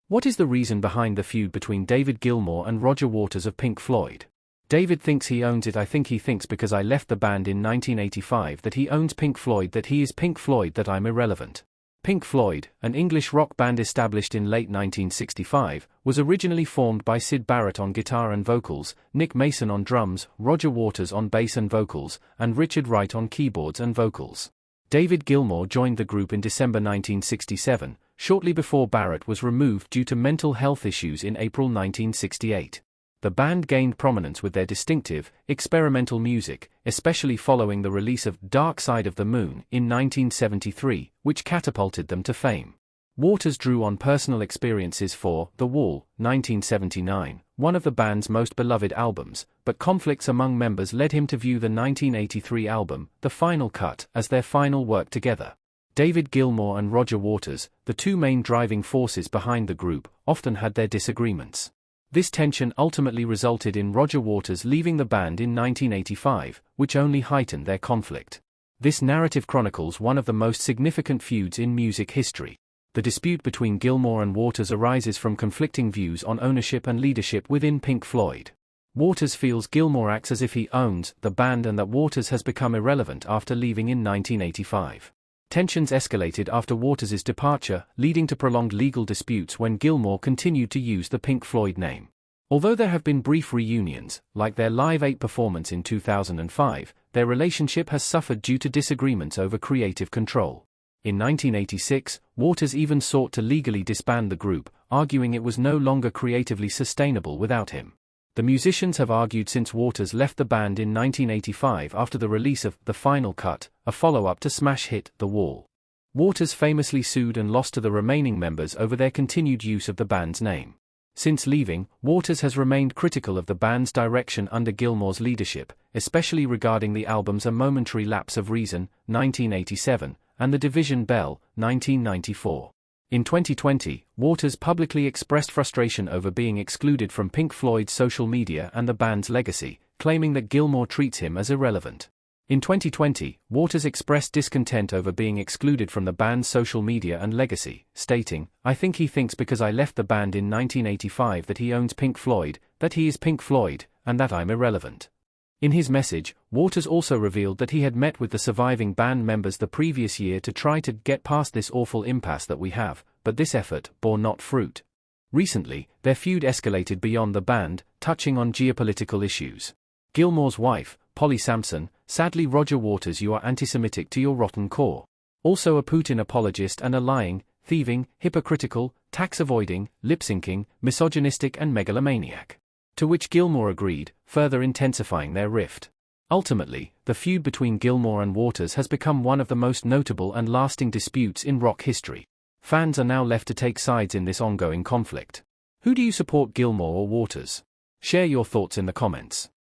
What is the reason behind the feud between David Gilmour and Roger Waters of Pink Floyd? David thinks he owns it. I think he thinks because I left the band in 1985 that he owns Pink Floyd, that he is Pink Floyd, that I'm irrelevant. Pink Floyd, an English rock band established in late 1965, was originally formed by Syd Barrett on guitar and vocals, Nick Mason on drums, Roger Waters on bass and vocals, and Richard Wright on keyboards and vocals. David Gilmour joined the group in December 1967, shortly before Barrett was removed due to mental health issues in April 1968. The band gained prominence with their distinctive, experimental music, especially following the release of Dark Side of the Moon in 1973, which catapulted them to fame. Waters drew on personal experiences for The Wall, 1979, one of the band's most beloved albums, but conflicts among members led him to view the 1983 album, The Final Cut, as their final work together. David Gilmour and Roger Waters, the two main driving forces behind the group, often had their disagreements. This tension ultimately resulted in Roger Waters leaving the band in 1985, which only heightened their conflict. This narrative chronicles one of the most significant feuds in music history. The dispute between Gilmour and Waters arises from conflicting views on ownership and leadership within Pink Floyd. Waters feels Gilmour acts as if he owns the band and that Waters has become irrelevant after leaving in 1985. Tensions escalated after Waters' departure, leading to prolonged legal disputes when Gilmour continued to use the Pink Floyd name. Although there have been brief reunions, like their Live 8 performance in 2005, their relationship has suffered due to disagreements over creative control. In 1986, Waters even sought to legally disband the group, arguing it was no longer creatively sustainable without him. The musicians have argued since Waters left the band in 1985 after the release of The Final Cut, a follow-up to smash hit The Wall. Waters famously sued and lost to the remaining members over their continued use of the band's name. Since leaving, Waters has remained critical of the band's direction under Gilmour's leadership, especially regarding the albums A Momentary Lapse of Reason, 1987, and The Division Bell, 1994. In 2020, Waters publicly expressed frustration over being excluded from Pink Floyd's social media and the band's legacy, claiming that Gilmour treats him as irrelevant. In 2020, Waters expressed discontent over being excluded from the band's social media and legacy, stating, "I think he thinks because I left the band in 1985 that he owns Pink Floyd, that he is Pink Floyd, and that I'm irrelevant." In his message, Waters also revealed that he had met with the surviving band members the previous year to try to get past this awful impasse that we have, but this effort bore not fruit. Recently, their feud escalated beyond the band, touching on geopolitical issues. Gilmour's wife, Polly Sampson, "Sadly Roger Waters, you are anti-Semitic to your rotten core. Also a Putin apologist and a lying, thieving, hypocritical, tax-avoiding, lip-syncing, misogynistic and megalomaniac." To which Gilmour agreed, further intensifying their rift. Ultimately, the feud between Gilmour and Waters has become one of the most notable and lasting disputes in rock history. Fans are now left to take sides in this ongoing conflict. Who do you support, Gilmour or Waters? Share your thoughts in the comments.